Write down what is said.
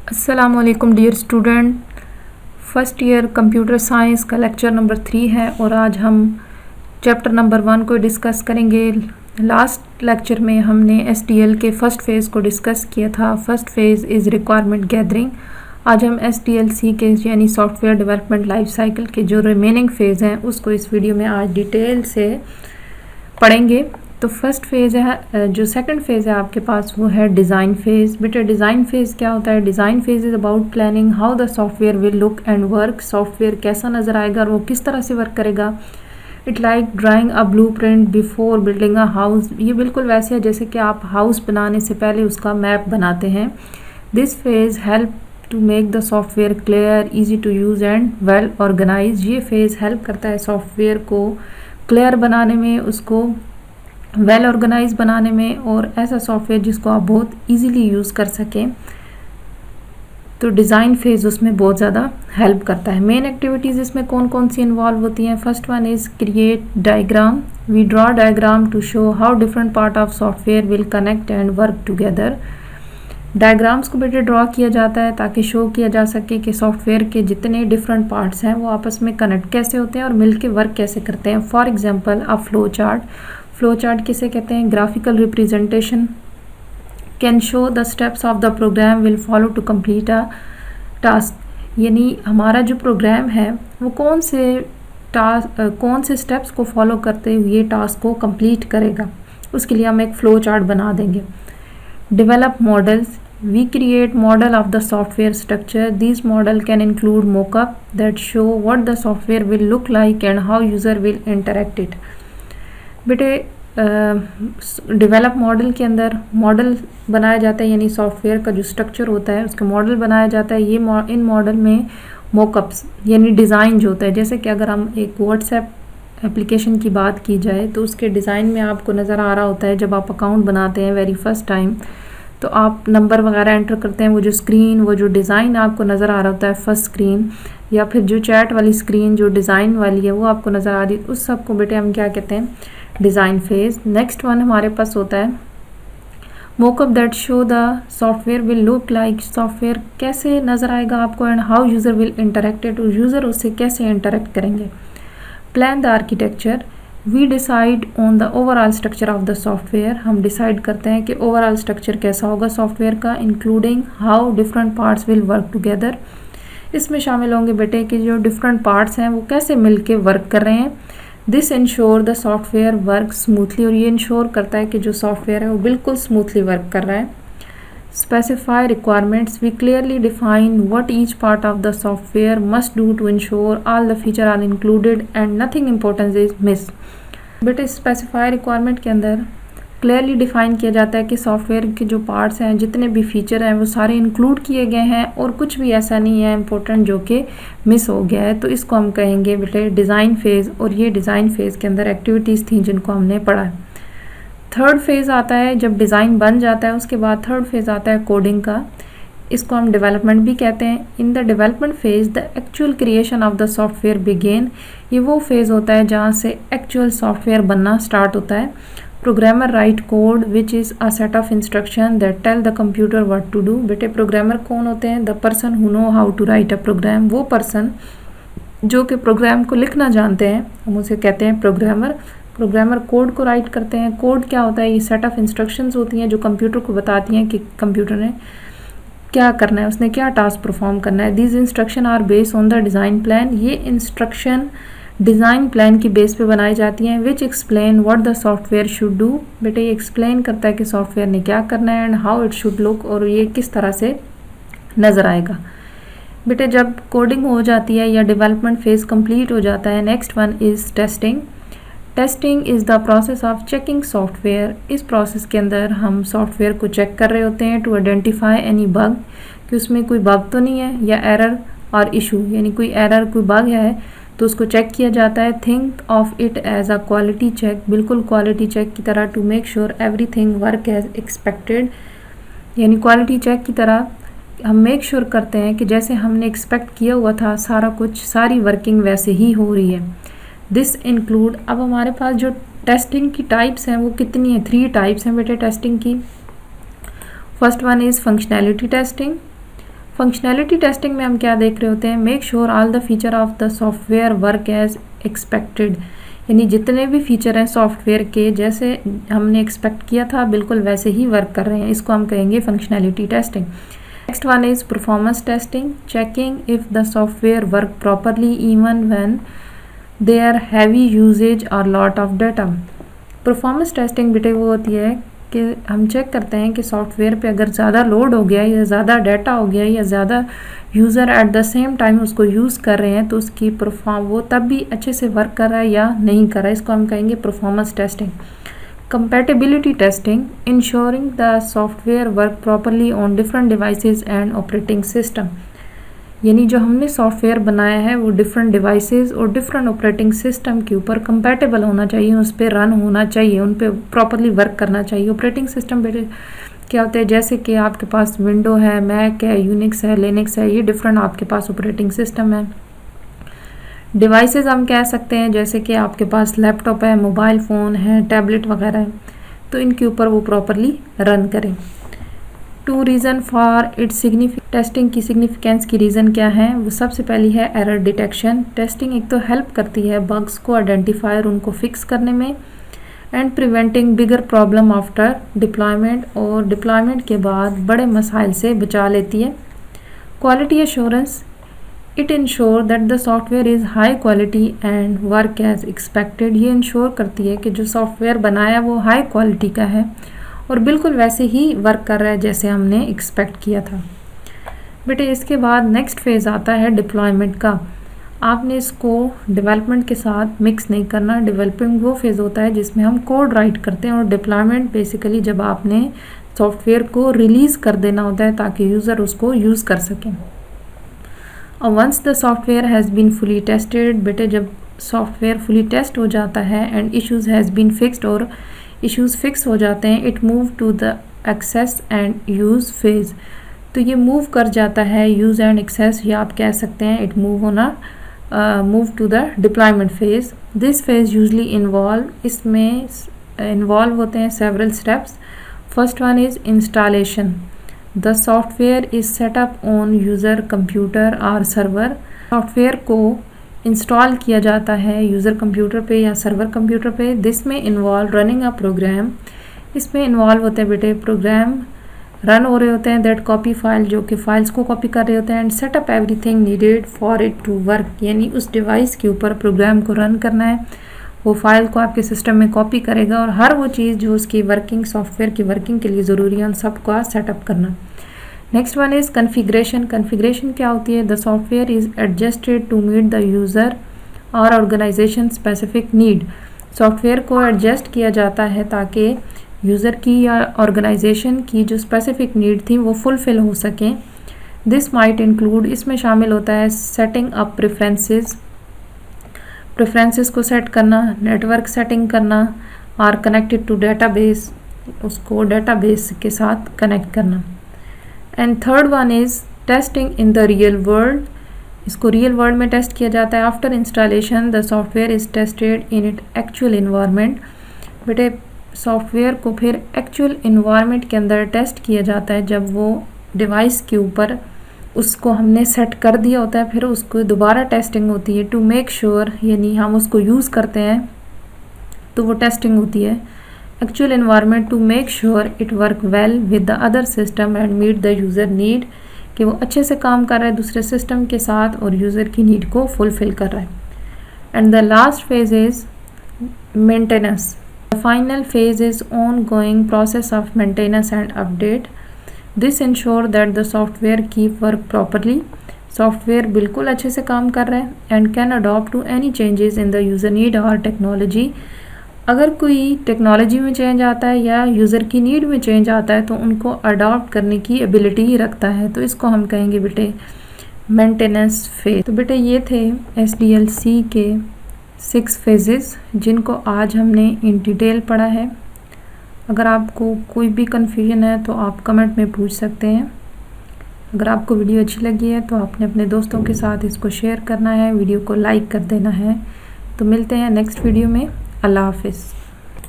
अस्सलामुअलैकुम dear student, first year computer science का lecture number 3 है और आज हम चैप्टर नंबर 1 को डिस्कस करेंगे। लास्ट लेक्चर में हमने STL के फर्स्ट फेज़ को डिस्कस किया था। First phase is requirement gathering. आज हम STLC के यानी सॉफ्टवेयर डेवलपमेंट लाइफ साइकिल के जो रिमेनिंग फ़ेज़ हैं उसको इस वीडियो में आज डिटेल से पढ़ेंगे। तो फर्स्ट फेज़ है, जो सेकंड फेज़ है आपके पास वो है डिज़ाइन फेज़। बेटा डिज़ाइन फेज़ क्या होता है? Design phase is about planning how the software will look and work. Software कैसा नज़र आएगा और वो किस तरह से वर्क करेगा। It like drawing a blueprint before building a house. ये बिल्कुल वैसे है जैसे कि आप हाउस बनाने से पहले उसका मैप बनाते हैं। This phase help to make the software clear, easy to use and well organise. ये फेज़ हेल्प करता है सॉफ्टवेयर को क्लियर बनाने में, उसको वेल ऑर्गेनाइज बनाने में और ऐसा सॉफ्टवेयर जिसको आप बहुत इजीली यूज़ कर सकें। तो डिज़ाइन फेज़ उसमें बहुत ज़्यादा हेल्प करता है। मेन एक्टिविटीज़ इसमें कौन कौन सी इन्वॉल्व होती हैं? First one is create diagram. We draw diagram to show how different part of software will connect and work together. Diagrams को बेटे ड्रॉ किया जाता है ताकि शो किया जा सके कि सॉफ्टवेयर के जितने डिफरेंट पार्ट्स हैं वो आपस में कनेक्ट कैसे होते हैं और मिलके वर्क कैसे करते हैं। For example a flow chart. Flow chart किसे कहते हैं? Graphical representation can show the steps of the program will follow to complete a task. यानी हमारा जो प्रोग्राम है वो कौन से स्टेप्स को फॉलो करते हुए टास्क को कंप्लीट करेगा, उसके लिए हम एक फ्लो चार्ट बना देंगे। Develop models. We create model of the software structure. These model can include mockup that show what the software will look like and how user will interact it. बेटे develop model के अंदर model बनाया जाता है, यानी software का जो structure होता है उसका मॉडल बनाया जाता है। ये इन मॉडल में मॉकअप्स यानी डिज़ाइन जो होता है, जैसे कि अगर हम एक व्हाट्सएप एप्लीकेशन की बात की जाए तो उसके डिज़ाइन में आपको नज़र आ रहा होता है जब आप अकाउंट बनाते हैं वेरी फर्स्ट टाइम तो आप नंबर वगैरह एंटर करते हैं, वो जो स्क्रीन, वो जो डिज़ाइन आपको नज़र आ रहा होता है फर्स्ट स्क्रीन, या फिर जो चैट वाली स्क्रीन जो डिज़ाइन वाली है वो आपको नज़र आ रही है, उस सब को बेटे हम क्या कहते हैं? Design phase. नेक्स्ट वन हमारे पास होता है mockup that show the software will look like. Software कैसे नज़र आएगा आपको and how user will interacted, user उससे कैसे इंटरेक्ट करेंगे। Plan the architecture. We decide on the overall structure of the software. हम डिसाइड करते हैं कि ओवरऑल स्ट्रक्चर कैसा होगा सॉफ्टवेयर का, including how different parts will work together. इसमें शामिल होंगे बेटे कि जो डिफरेंट पार्ट्स हैं वो कैसे मिलके वर्क कर रहे हैं। This ensure the software work smoothly. और ये इंश्योर करता है कि जो सॉफ्टवेयर है वो बिल्कुल स्मूथली वर्क कर रहा है। Specify requirements. We clearly define what each part of the software must do to ensure all the feature are included and nothing important is miss. बेटे स्पेसिफाई रिक्वायरमेंट के अंदर क्लियरली डिफाइन किया जाता है कि सॉफ्टवेयर के जो पार्ट्स हैं, जितने भी फीचर हैं वो सारे इंक्लूड किए गए हैं और कुछ भी ऐसा नहीं है इम्पोर्टेंट जो कि मिस हो गया है। तो इसको हम कहेंगे बेटे डिज़ाइन फेज़। और ये डिज़ाइन फेज़ के अंदर एक्टिविटीज़ थी जिनको हमने पढ़ा। थर्ड फेज़ आता है जब डिज़ाइन बन जाता है, उसके बाद थर्ड फेज़ आता है कोडिंग का। इसको हम डेवलपमेंट भी कहते हैं। In the development phase the actual creation of the software begin. ये वो फेज़ होता है जहाँ से एक्चुअल सॉफ्टवेयर बनना स्टार्ट होता है। Programmer write code which is a set of instruction that tell the computer what to do. बेटे प्रोग्रामर कौन होते हैं? The person who know how to write a program. वो पर्सन जो कि प्रोग्राम को लिखना जानते हैं, हम उसे कहते हैं प्रोग्रामर। प्रोग्रामर कोड को राइट करते हैं। कोड क्या होता है? ये सेट ऑफ इंस्ट्रक्शंस होती हैं जो कंप्यूटर को बताती हैं कि कंप्यूटर ने क्या करना है, उसने क्या टास्क परफॉर्म करना है। These instruction are based on the design plan. ये इंस्ट्रक्शन डिज़ाइन प्लान की बेस पे बनाई जाती हैं। Which explain what the software should do. बेटे ये एक्सप्लेन करता है कि सॉफ्टवेयर ने क्या करना है and how it should look, और ये किस तरह से नज़र आएगा। बेटे जब कोडिंग हो जाती है या डेवलपमेंट फेज़ कंप्लीट हो जाता है, next one is testing. Testing is the process of checking software. इस प्रोसेस के अंदर हम सॉफ्टवेयर को चेक कर रहे होते हैं टू आइडेंटिफाई एनी बग, कि उसमें कोई बग तो नहीं है, या एरर और इशू, यानी कोई एरर कोई बग है तो उसको चेक किया जाता है। Think of it as a quality check. बिल्कुल क्वालिटी चेक की तरह, to make sure everything work as expected. यानी क्वालिटी चेक की तरह हम मेक श्योर करते हैं कि जैसे हमने एक्सपेक्ट किया हुआ था सारा कुछ, सारी वर्किंग वैसे ही हो रही है। This include. अब हमारे पास जो टेस्टिंग की टाइप्स हैं वो कितनी है? 3 टाइप्स हैं बेटे टेस्टिंग की। First one is functionality testing, functionality testing में हम क्या देख रहे होते हैं, make sure all the feature of the software work as expected, यानी जितने भी फीचर हैं सॉफ्टवेयर के जैसे हमने एक्सपेक्ट किया था बिल्कुल वैसे ही वर्क कर रहे हैं, इसको हम कहेंगे functionality testing. Next one is performance testing, checking if the software work properly even when there heavy usage और lot of data. Performance testing बेटे वो होती है कि हम चेक करते हैं कि सॉफ्टवेयर पे अगर ज़्यादा लोड हो गया या ज़्यादा डाटा हो गया या ज़्यादा user at the same time उसको यूज़ कर रहे हैं तो उसकी वो तब भी अच्छे से वर्क कर रहा है या नहीं कर रहा है, इसको हम कहेंगे performance testing. Compatibility testing, ensuring the software work properly on different devices and operating system, यानी जो हमने सॉफ्टवेयर बनाया है वो डिफरेंट डिवाइसेस और डिफरेंट ऑपरेटिंग सिस्टम के ऊपर कंपैटिबल होना चाहिए, उस पर रन होना चाहिए, उन पर प्रॉपरली वर्क करना चाहिए। ऑपरेटिंग सिस्टम क्या होते हैं, जैसे कि आपके पास विंडो है, मैक है, यूनिक्स है, लिनक्स है, ये डिफरेंट आपके पास ऑपरेटिंग सिस्टम है। डिवाइसेस हम कह सकते हैं जैसे कि आपके पास लैपटॉप है, मोबाइल फ़ोन है, टैबलेट वगैरह है, तो इनके ऊपर वो प्रॉपरली रन करें। Two reason for its testing की सिग्निफिकेंस की रीज़न क्या है, वो सबसे पहली है एरर डिटेक्शन। टेस्टिंग एक तो हेल्प करती है बग्स को आइडेंटिफाई और उनको फिक्स करने में, and preventing bigger problem after deployment, और डिप्लॉयमेंट के बाद बड़े मसाइल से बचा लेती है। Quality assurance, it ensure that the software is high quality and work as expected, ये इंश्योर करती है कि जो सॉफ्टवेयर बनाया वो हाई क्वालिटी का है और बिल्कुल वैसे ही वर्क कर रहा है जैसे हमने एक्सपेक्ट किया था। बेटे इसके बाद नेक्स्ट फेज़ आता है डिप्लॉयमेंट का। आपने इसको डेवलपमेंट के साथ मिक्स नहीं करना। डेवलपिंग वो फेज़ होता है जिसमें हम कोड राइट करते हैं और डिप्लॉयमेंट बेसिकली जब आपने सॉफ्टवेयर को रिलीज़ कर देना होता है ताकि यूज़र उसको यूज़ कर सकें। और once the software has been fully tested, बेटे जब सॉफ्टवेयर फुली टेस्ट हो जाता है and issues has been fixed, और इश्यूज़ फिक्स हो जाते हैं, it move to the access and use phase, तो ये मूव कर जाता है यूज़ एंड एक्सेस, या आप कह सकते हैं it move to the deployment phase. This phase usually involve, इसमें इन्वॉल्व होते हैं several steps. First one is installation, the software is setup on user computer और सर्वर, सॉफ्टवेयर को इंस्टॉल किया जाता है यूज़र कंप्यूटर पे या सर्वर कंप्यूटर पे। दिस में इन्वॉल्व रनिंग अ प्रोग्राम, इसमें इन्वॉल्व होते हैं बेटे प्रोग्राम रन हो रहे होते हैं, दैट कॉपी फाइल जो कि फाइल्स को कॉपी कर रहे होते हैं, and setup everything needed for it to work, यानी उस डिवाइस के ऊपर प्रोग्राम को रन करना है, वो फाइल को आपके सिस्टम में कॉपी करेगा और हर वो चीज़ जो उसकी वर्किंग सॉफ्टवेयर की वर्किंग के लिए ज़रूरी है उन सब का सेटअप करना। Next one is configuration. Configuration क्या होती है, the software is adjusted to meet the user और ऑर्गेनाइजेशन स्पेसिफिक नीड, सॉफ्टवेयर को एडजस्ट किया जाता है ताकि यूज़र की या ऑर्गेनाइजेशन की जो स्पेसिफिक नीड थी वो फुलफ़िल हो सकें। दिस माइट इंक्लूड, इसमें शामिल होता है सेटिंग अप प्रेफरेंसेस को सेट करना, नेटवर्क सेटिंग करना, और कनेक्टेड टू डेटाबेस, उसको डेटाबेस के साथ कनेक्ट करना। And third one is testing in the real world, इसको रियल वर्ल्ड में टेस्ट किया जाता है। After installation the software is tested in it actual environment, बेटे सॉफ्टवेयर को फिर एक्चुअल इन्वायरमेंट के अंदर टेस्ट किया जाता है जब वो डिवाइस के ऊपर उसको हमने सेट कर दिया होता है, फिर उसको दोबारा टेस्टिंग होती है टू मेक श्योर, यानी हम उसको यूज़ करते हैं तो वो टेस्टिंग होती है actual environment to make sure it work well with the other system and meet the user need, कि वो अच्छे से काम कर रहा है दूसरे सिस्टम के साथ और यूज़र की नीड को फुलफ़िल कर रहा है। And the last phase is maintenance, the final phase is ongoing process of maintenance and update. This ensure that the software keep work properly. Software बिल्कुल अच्छे से काम कर रहा है and can adopt to any changes in the user need और technology, अगर कोई टेक्नोलॉजी में चेंज आता है या यूज़र की नीड में चेंज आता है तो उनको अडॉप्ट करने की एबिलिटी ही रखता है, तो इसको हम कहेंगे बेटे मेंटेनेंस फेज। तो बेटे ये थे SDLC के 6 फेजेस जिनको आज हमने इन डिटेल पढ़ा है। अगर आपको कोई भी कन्फ्यूजन है तो आप कमेंट में पूछ सकते हैं। अगर आपको वीडियो अच्छी लगी है तो आपने अपने दोस्तों के साथ इसको शेयर करना है, वीडियो को लाइक कर देना है। तो मिलते हैं नेक्स्ट वीडियो में। अल्लाह हाफिज़।